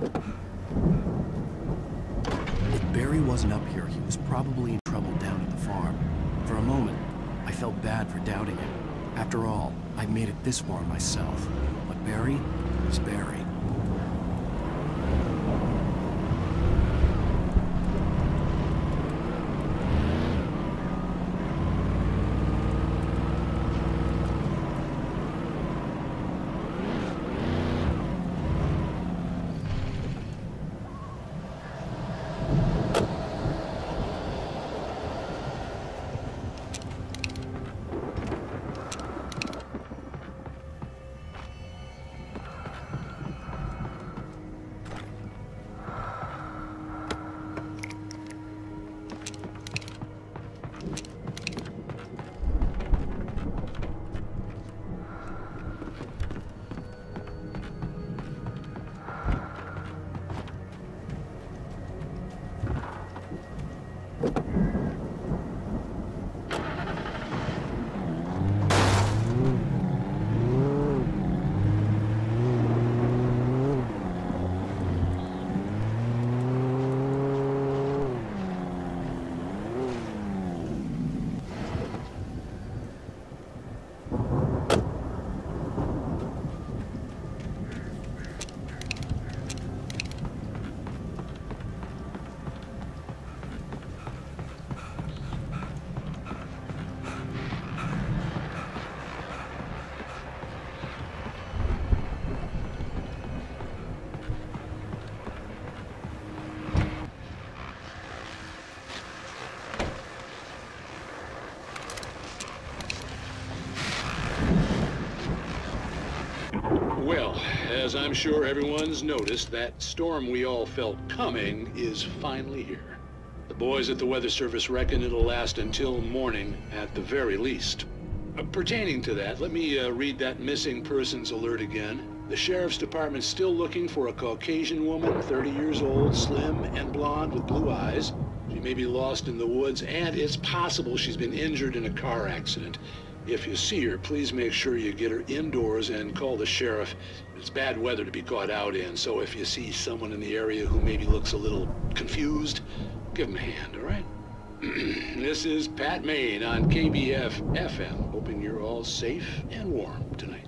If Barry wasn't up here, he was probably in trouble down at the farm. For a moment, I felt bad for doubting him. After all, I made it this far myself. But Barry was Barry. Well, as I'm sure everyone's noticed, that storm we all felt coming is finally here. The boys at the Weather Service reckon it'll last until morning at the very least. Pertaining to that, let me read that missing persons alert again. The Sheriff's Department's still looking for a Caucasian woman, 30 years old, slim and blonde with blue eyes. She may be lost in the woods, and it's possible she's been injured in a car accident. If you see her, please make sure you get her indoors and call the sheriff. It's bad weather to be caught out in, so if you see someone in the area who maybe looks a little confused, give them a hand, all right? This is Pat Main on KBF FM, hoping you're all safe and warm tonight.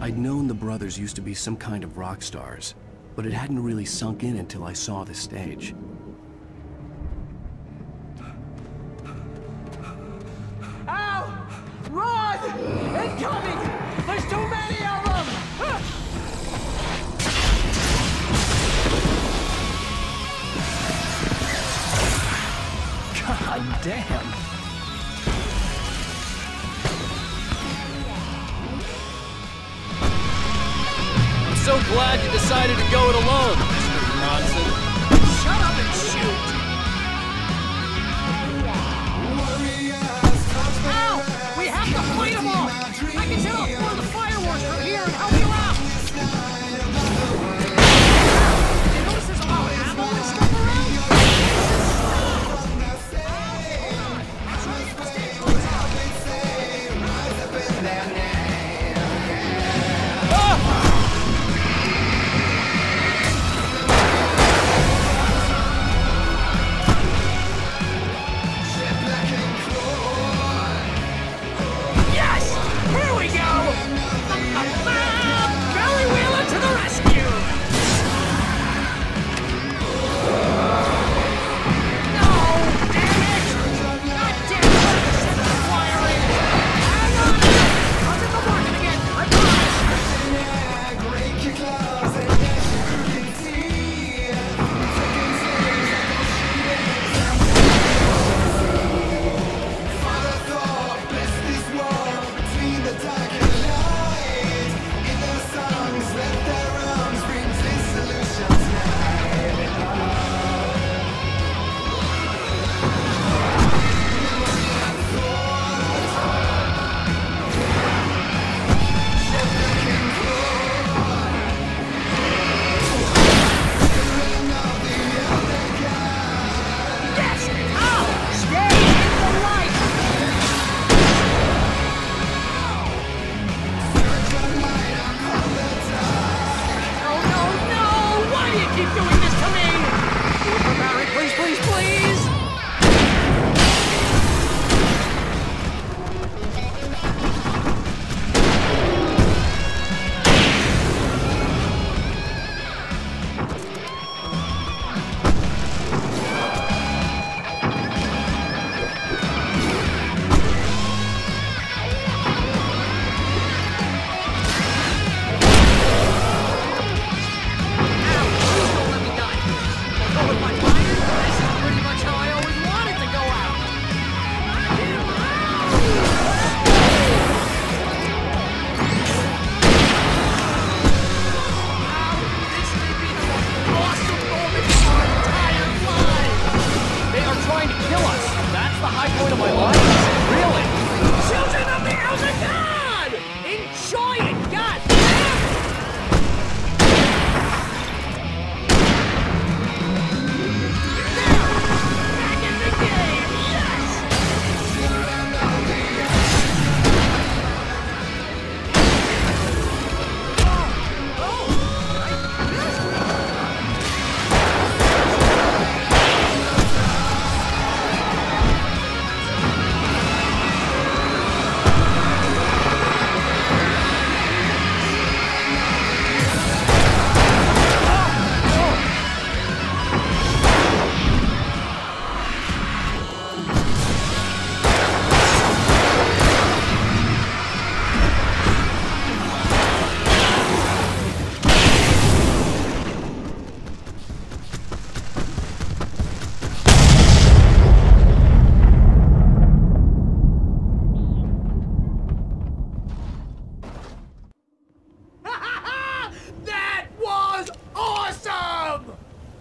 I'd known the brothers used to be some kind of rock stars, but it hadn't really sunk in until I saw the stage. Ow! Run! Incoming! There's too many of them! God damn! I'm so glad you decided to go it alone, Mr. Monson. Shut up and shoot! Ow! We have to fight them all! I can set off one of the fireworks from here and help you out! You notice there's a lot of ammo and stuff around?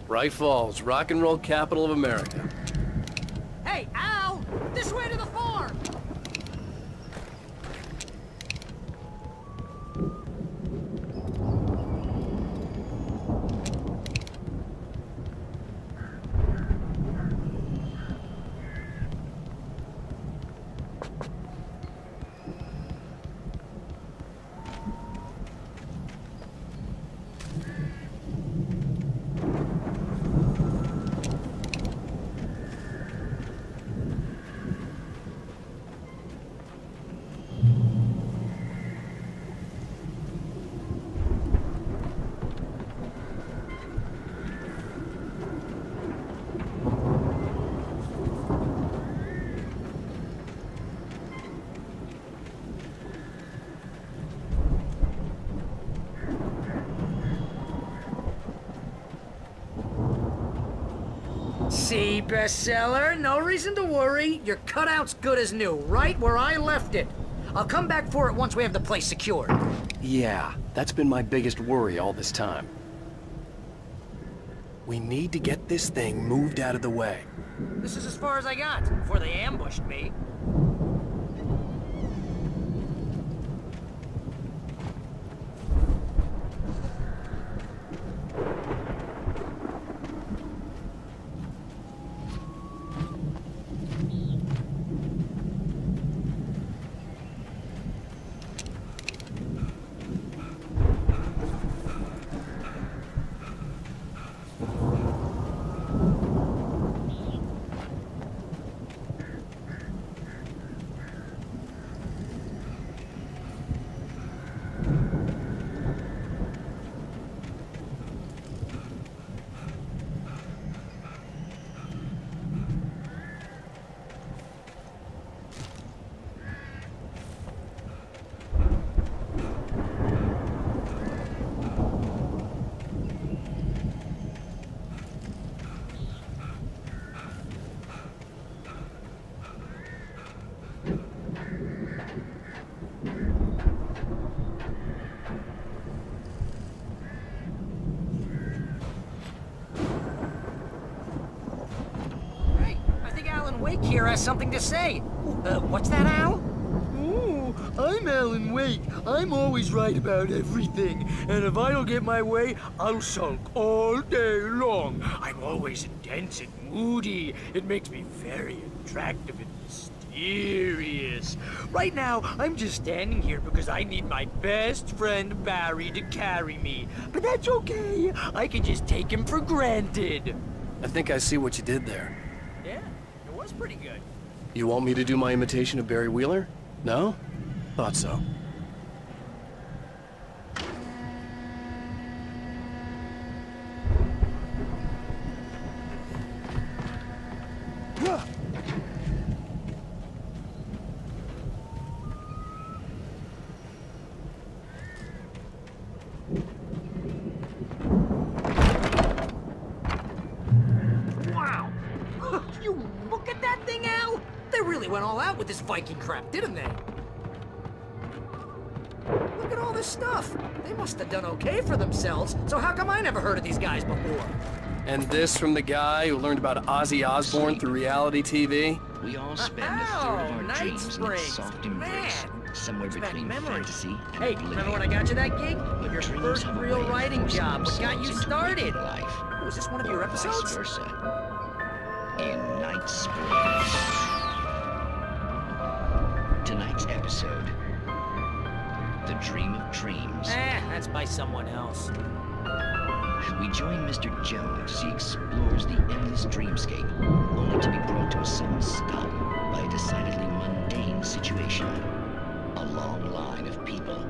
Bright Falls, rock and roll capital of America. Hey, Al! This way to the farm! See, bestseller? No reason to worry. Your cutout's good as new, right where I left it. I'll come back for it once we have the place secured. Yeah, that's been my biggest worry all this time. We need to get this thing moved out of the way. This is as far as I got before they ambushed me. Here has something to say. What's that, Al? Ooh, I'm Alan Wake. I'm always right about everything. And if I don't get my way, I'll sulk all day long. I'm always intense and moody. It makes me very attractive and mysterious. Right now, I'm just standing here because I need my best friend Barry to carry me. But that's okay. I can just take him for granted. I think I see what you did there. Yeah, it was pretty good. You want me to do my imitation of Barry Wheeler? No? Thought so. Went all out with this Viking crap, didn't they? Look at all this stuff. They must have done okay for themselves, so how come I never heard of these guys before? And this from the guy who learned about Ozzy Osbourne through reality TV? We all spend a third of our Night dreams in Springs. that soft embrace, somewhere Brings back between memories. fantasy and Hey, oblivion. remember when I got you that gig? But Your dreams first have a real way of writing forcing job. What got themselves you into started? waking life, Was this one of your or episodes? vice versa. In Night Springs. Tonight's episode, The Dream of Dreams. That's by someone else. We join Mr. Jones as he explores the endless dreamscape, only to be brought to a sudden stop by a decidedly mundane situation. A long line of people.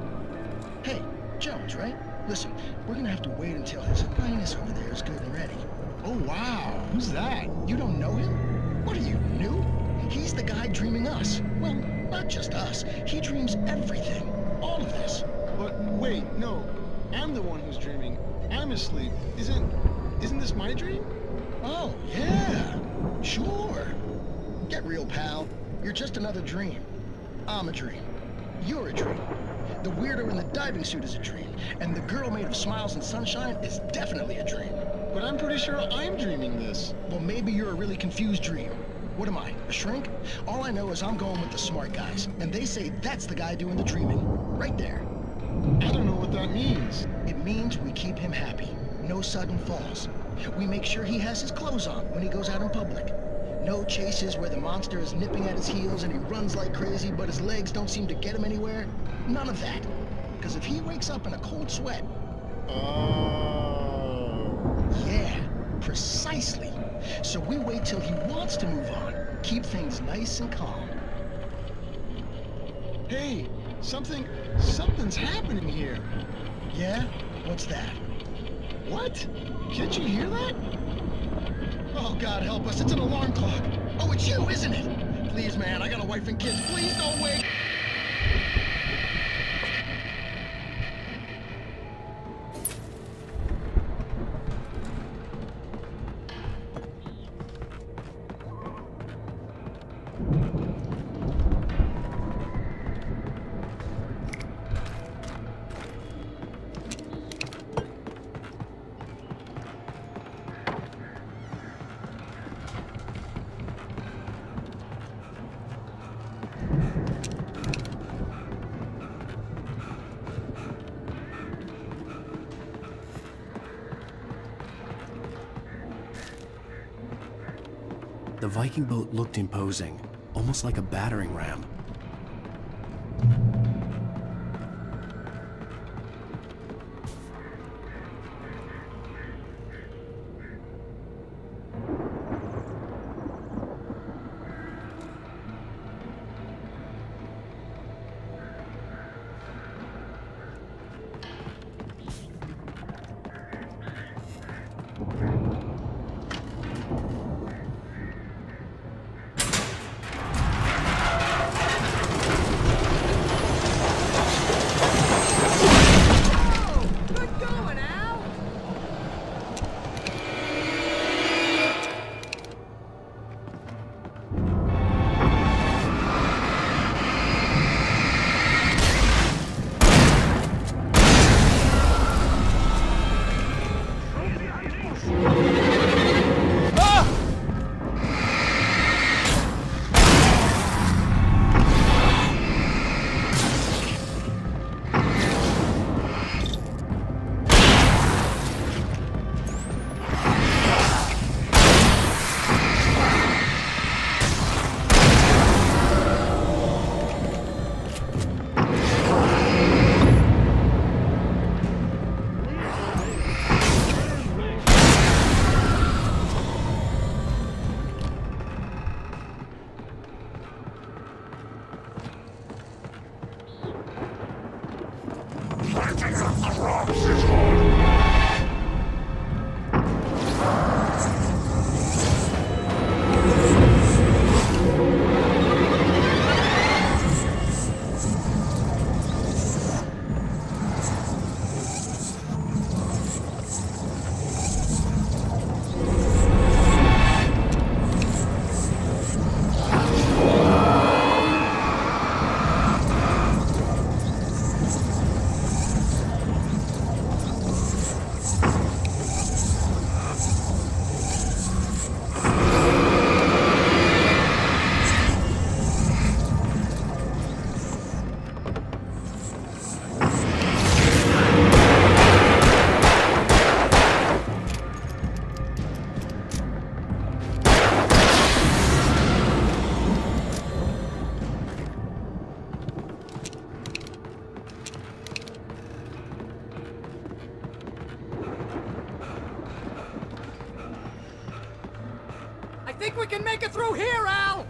Hey, Jones, right? Listen, we're gonna have to wait until His Highness over there is good and ready. Oh, wow. Who's that? You don't know him? What are you, new? He's the guy dreaming us. Well, not just us. He dreams everything. All of this. But wait, no. I'm the one who's dreaming. I'm asleep. Isn't this my dream? Oh, yeah. Sure. Get real, pal. You're just another dream. I'm a dream. You're a dream. The weirdo in the diving suit is a dream. And the girl made of smiles and sunshine is definitely a dream. But I'm pretty sure I'm dreaming this. Well, maybe you're a really confused dream. What am I, a shrink? All I know is I'm going with the smart guys, and they say that's the guy doing the dreaming. Right there. I don't know what that means. It means we keep him happy. No sudden falls. We make sure he has his clothes on when he goes out in public. No chases where the monster is nipping at his heels and he runs like crazy, but his legs don't seem to get him anywhere. None of that. Because if he wakes up in a cold sweat... Oh. Yeah, precisely. So we wait till he wants to move on. Keep things nice and calm. Hey, something's happening here. Yeah? What's that? What? Can't you hear that? Oh, God help us, it's an alarm clock. Oh, it's you, isn't it? Please, man, I got a wife and kids. Please don't wake. The Viking boat looked imposing, almost like a battering ram. I think we can make it through here, Al!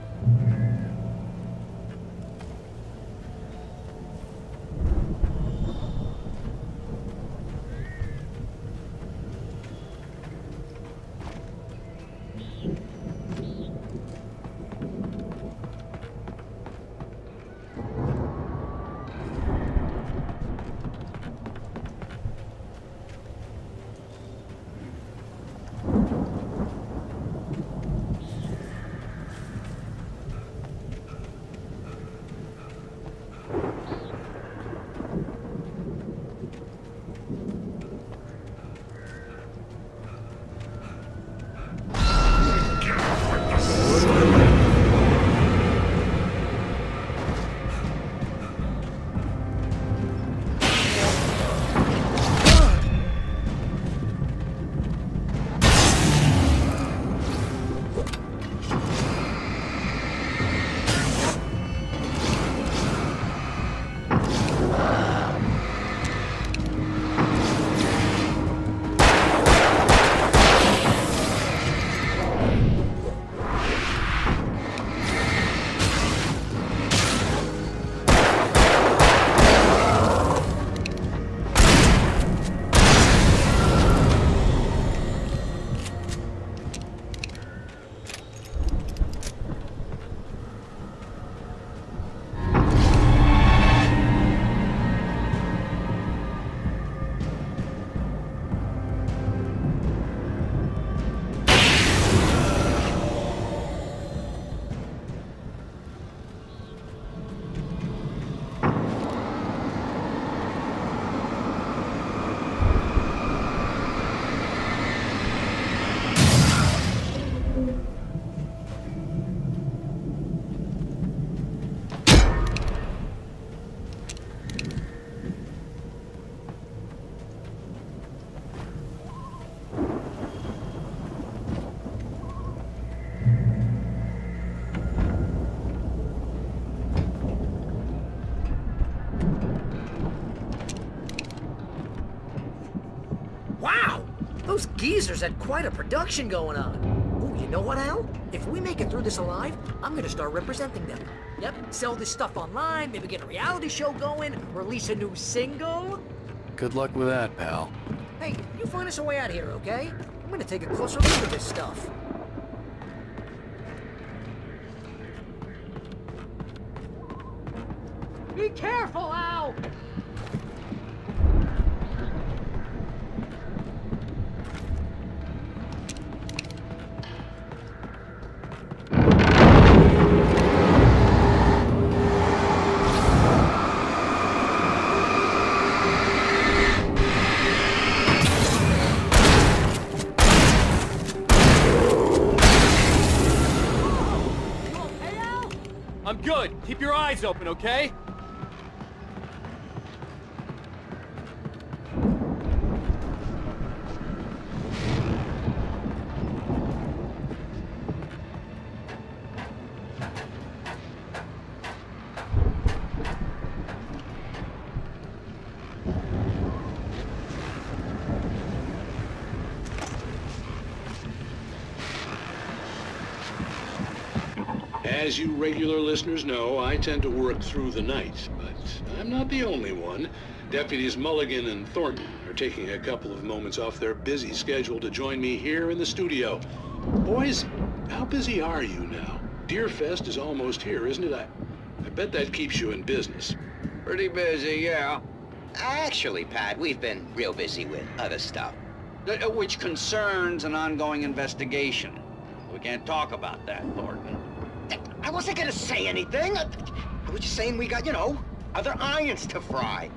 geezers had quite a production going on. Ooh, you know what, Al? If we make it through this alive, I'm gonna start representing them. Yep, sell this stuff online, maybe get a reality show going, release a new single. Good luck with that, pal. Hey, you find us a way out of here, okay? I'm gonna take a closer look at this stuff. Be careful, Al! I'm good. Keep your eyes open, okay? As you regular listeners know, I tend to work through the night, but I'm not the only one. Deputies Mulligan and Thornton are taking a couple of moments off their busy schedule to join me here in the studio. Boys, how busy are you now? Deerfest is almost here, isn't it? I bet that keeps you in business. Pretty busy, yeah. Actually, Pat, we've been real busy with other stuff, which concerns an ongoing investigation. We can't talk about that, Thornton. I wasn't gonna say anything. I was just saying we got, you know, other irons to fry.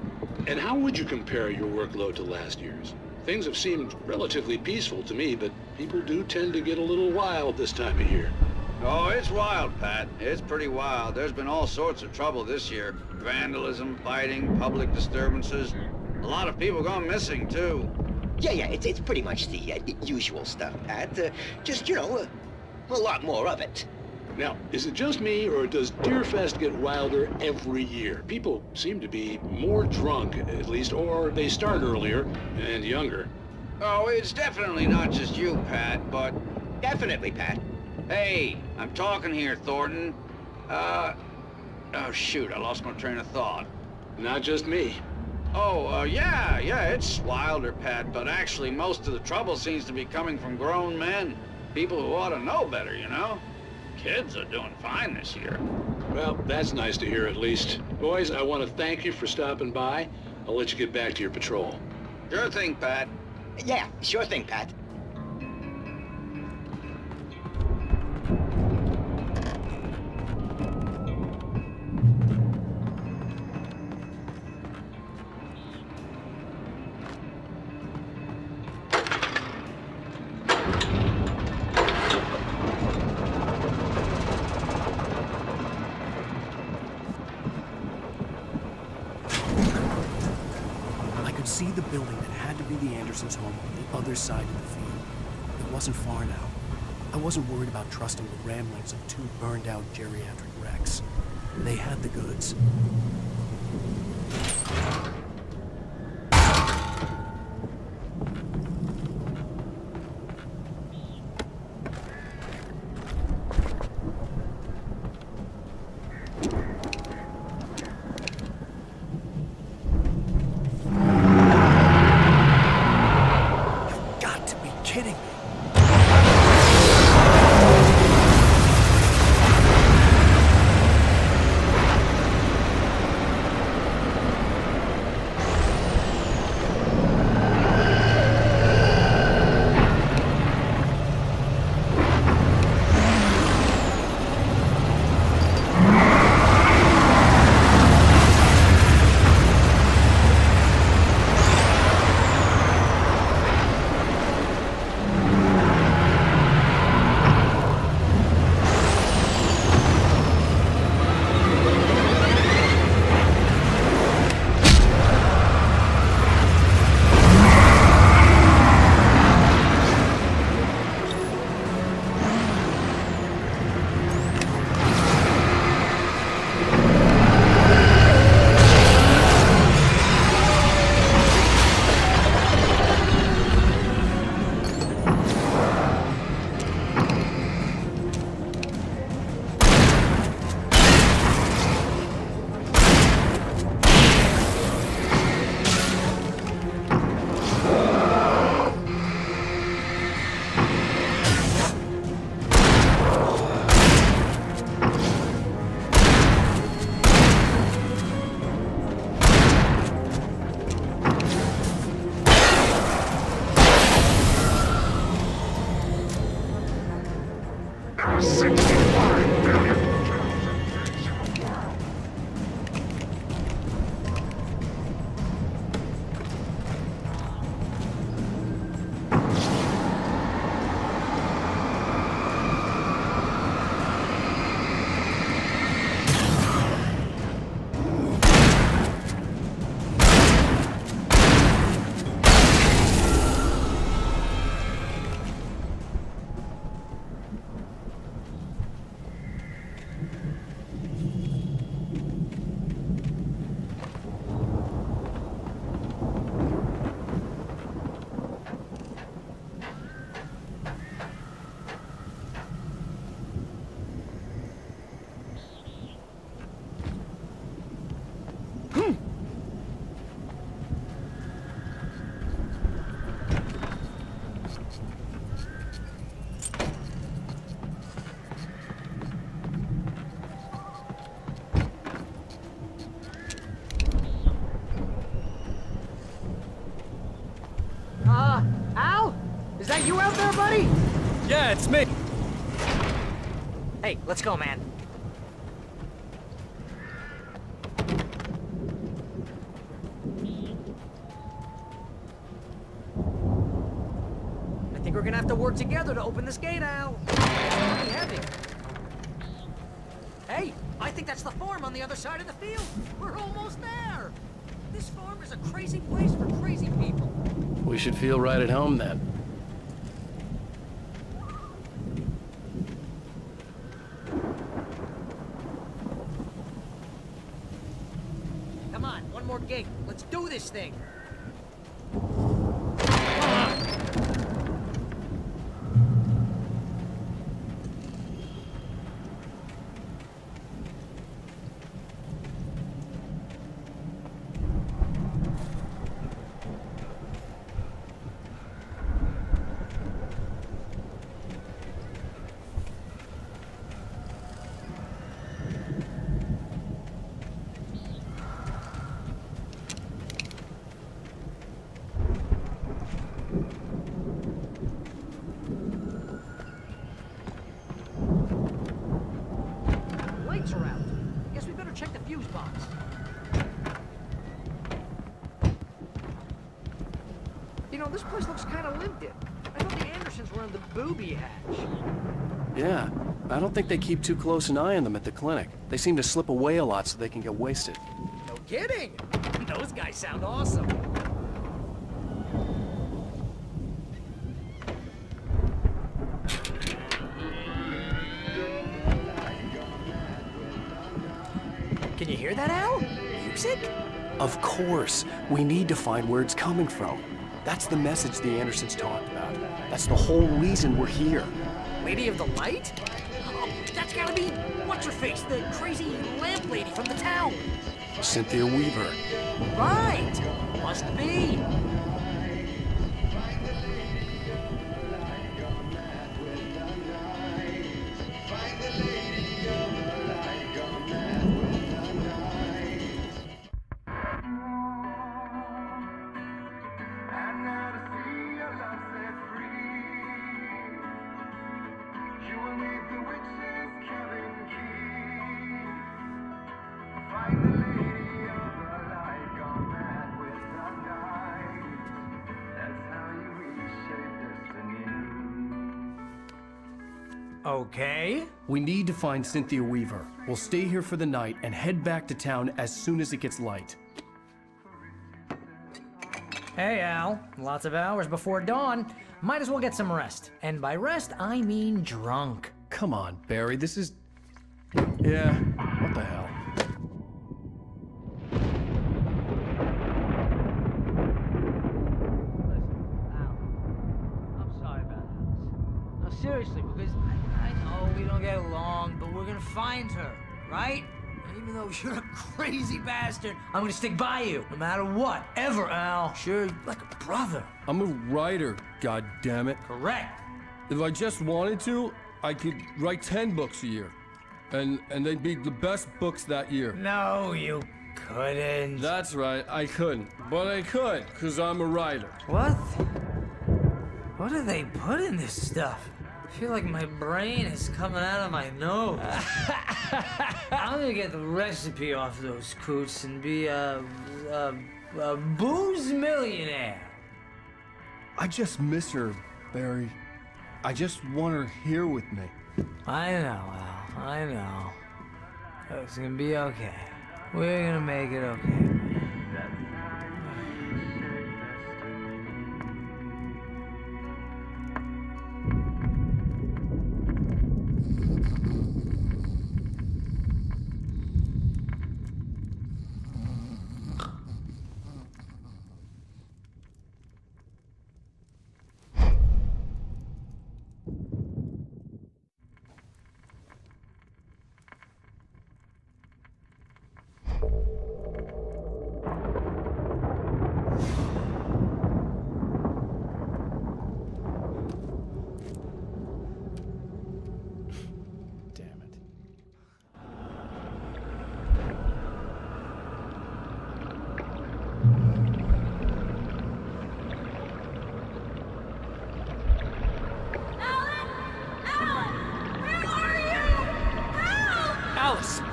And how would you compare your workload to last year's? Things have seemed relatively peaceful to me, but people do tend to get a little wild this time of year. Oh, it's wild, Pat. It's pretty wild. There's been all sorts of trouble this year. Vandalism, fighting, public disturbances. A lot of people gone missing, too. Yeah, it's pretty much the usual stuff, Pat. Just, you know, a lot more of it. Now, is it just me, or does Deerfest get wilder every year? People seem to be more drunk, at least, or they start earlier and younger. Oh, it's definitely not just you, Pat, but... Definitely, Pat. Hey, I'm talking here, Thornton. Oh, shoot, I lost my train of thought. Not just me. Oh, yeah, it's wilder, Pat, but actually most of the trouble seems to be coming from grown men. People who ought to know better, you know? Kids are doing fine this year. Well, that's nice to hear at least. Boys, I want to thank you for stopping by. I'll let you get back to your patrol. Sure thing, Pat. Yeah, sure thing, Pat. See the building that had to be the Andersons' home on the other side of the field. It wasn't far now. I wasn't worried about trusting the ramblings of two burned-out geriatric wrecks. They had the goods. Is that you out there, buddy? Yeah, it's me. Hey, let's go, man. I think we're gonna have to work together to open this gate, Al. It's pretty heavy. Hey, I think that's the farm on the other side of the field. We're almost there. This farm is a crazy place for crazy people. We should feel right at home then. Come on, one more gate. Let's do this thing. Yeah, I don't think they keep too close an eye on them at the clinic. They seem to slip away a lot so they can get wasted. No kidding! Those guys sound awesome. Can you hear that, Al? Music? Of course. We need to find where it's coming from. That's the message the Andersons talked about. That's the whole reason we're here. Lady of the Light? Oh, that's gotta be what's-her-face, the crazy lamp lady from the town. Cynthia Weaver. Right! Must be. Okay. We need to find Cynthia Weaver. We'll stay here for the night and head back to town as soon as it gets light. Hey, Al. Lots of hours before dawn. Might as well get some rest. And by rest, I mean drunk. Come on, Barry, this is... Yeah, what the hell? Seriously, because I know we don't get along, but we're gonna find her, right? And even though you're a crazy bastard, I'm gonna stick by you, no matter what, ever, Al. Sure, like a brother. I'm a writer, goddammit. Correct. If I just wanted to, I could write 10 books a year. And they'd be the best books that year. No, you couldn't. That's right, I couldn't. But I could, because I'm a writer. What? What do they put in this stuff? feel like my brain is coming out of my nose. I'm gonna get the recipe off those coots and be a booze millionaire. I just miss her, Barry. I just want her here with me. I know, Al. I know. It's gonna be okay. We're gonna make it okay.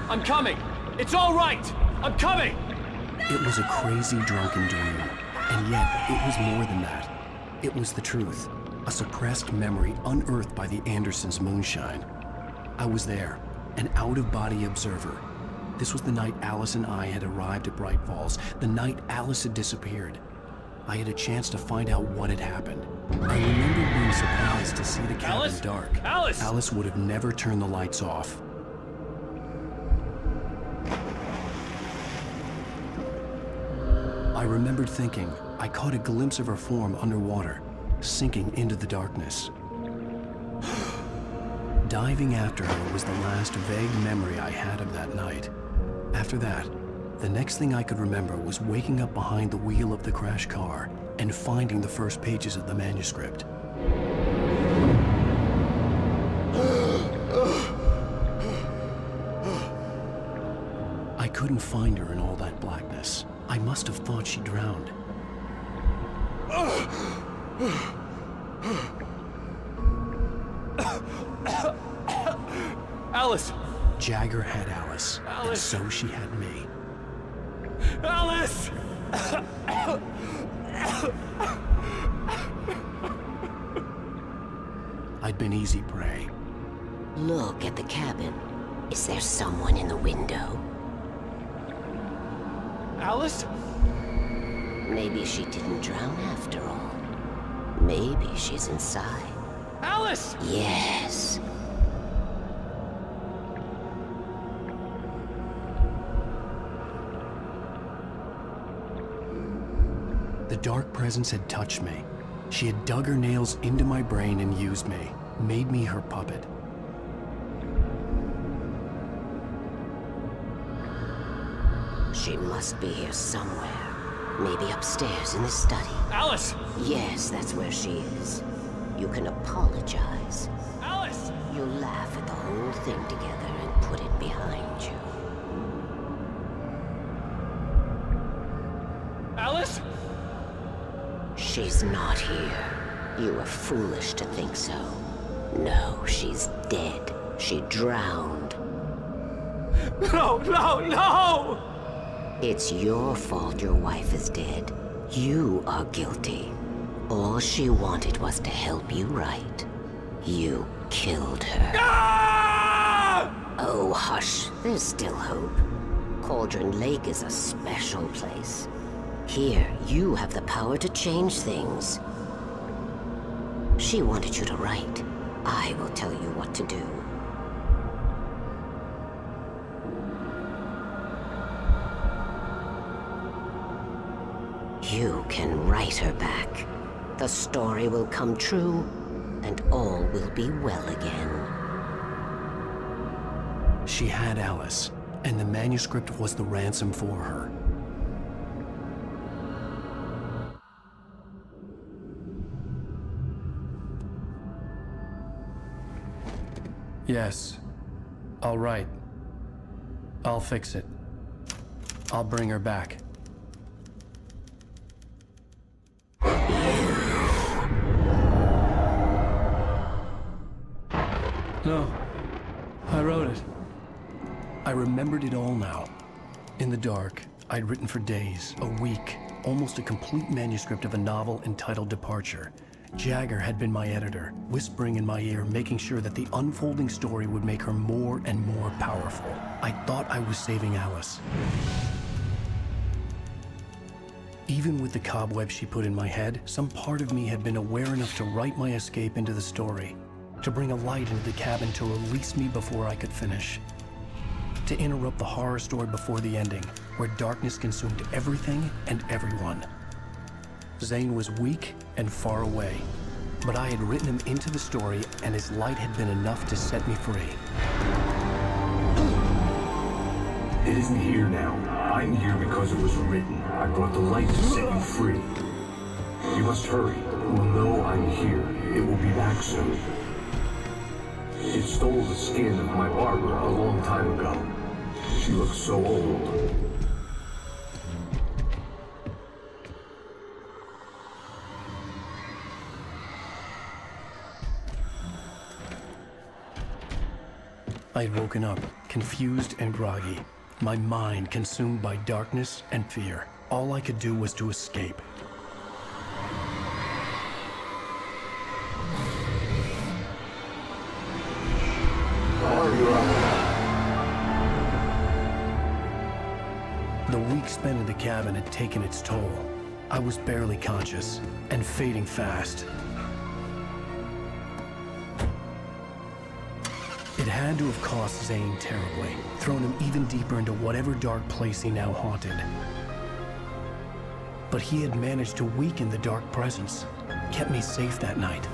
I'm coming! It's all right! I'm coming! It was a crazy, drunken dream. And yet, it was more than that. It was the truth. A suppressed memory unearthed by the Andersons' moonshine. I was there, an out-of-body observer. This was the night Alice and I had arrived at Bright Falls, the night Alice had disappeared. I had a chance to find out what had happened. I remember being surprised to see the cabin dark. Alice would have never turned the lights off. I remembered thinking I caught a glimpse of her form underwater, sinking into the darkness. Diving after her was the last vague memory I had of that night. After that, the next thing I could remember was waking up behind the wheel of the crash car and finding the first pages of the manuscript. I couldn't find her in all that blackness. I must have thought she drowned. Alice! Jagger had Alice, and so she had me. Alice! I'd been easy prey. Look at the cabin. Is there someone in the window? Alice? Maybe she didn't drown after all. Maybe she's inside. Alice! Yes. The dark presence had touched me. She had dug her nails into my brain and used me, made me her puppet. She must be here somewhere. Maybe upstairs in the study. Alice! Yes, that's where she is. You can apologize. Alice! You'll laugh at the whole thing together and put it behind you. Alice? She's not here. You were foolish to think so. No, she's dead. She drowned. No, no, no! It's your fault your wife is dead. You are guilty. All she wanted was to help you right. You killed her. Ah! Oh, hush. There's still hope. Cauldron Lake is a special place. Here, you have the power to change things. She wanted you to write. I will tell you what to do. You can write her back. The story will come true, and all will be well again. She had Alice, and the manuscript was the ransom for her. Yes. I'll write. I'll fix it. I'll bring her back. No. I wrote it. I remembered it all now. In the dark, I'd written for days, a week, almost a complete manuscript of a novel entitled Departure. Jagger had been my editor, whispering in my ear, making sure that the unfolding story would make her more and more powerful. I thought I was saving Alice. Even with the cobweb she put in my head, some part of me had been aware enough to write my escape into the story, to bring a light into the cabin to release me before I could finish, to interrupt the horror story before the ending, where darkness consumed everything and everyone. Zane was weak and far away, but I had written him into the story, and his light had been enough to set me free. It isn't here now. I'm here because it was written. I brought the light to set you free. You must hurry. It will know I'm here. It will be back soon. It stole the skin of my barber a long time ago. She looks so old. I had woken up, confused and groggy, my mind consumed by darkness and fear. All I could do was to escape. The week spent in the cabin had taken its toll. I was barely conscious, and fading fast. It had to have cost Zane terribly, thrown him even deeper into whatever dark place he now haunted. But he had managed to weaken the dark presence, kept me safe that night.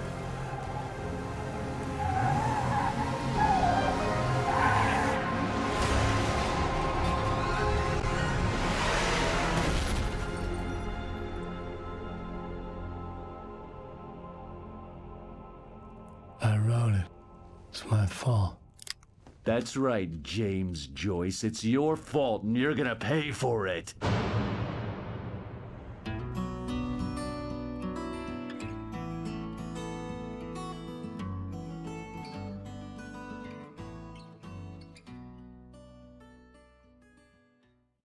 I wrote it. It's my fault. That's right, James Joyce. It's your fault, and you're gonna pay for it.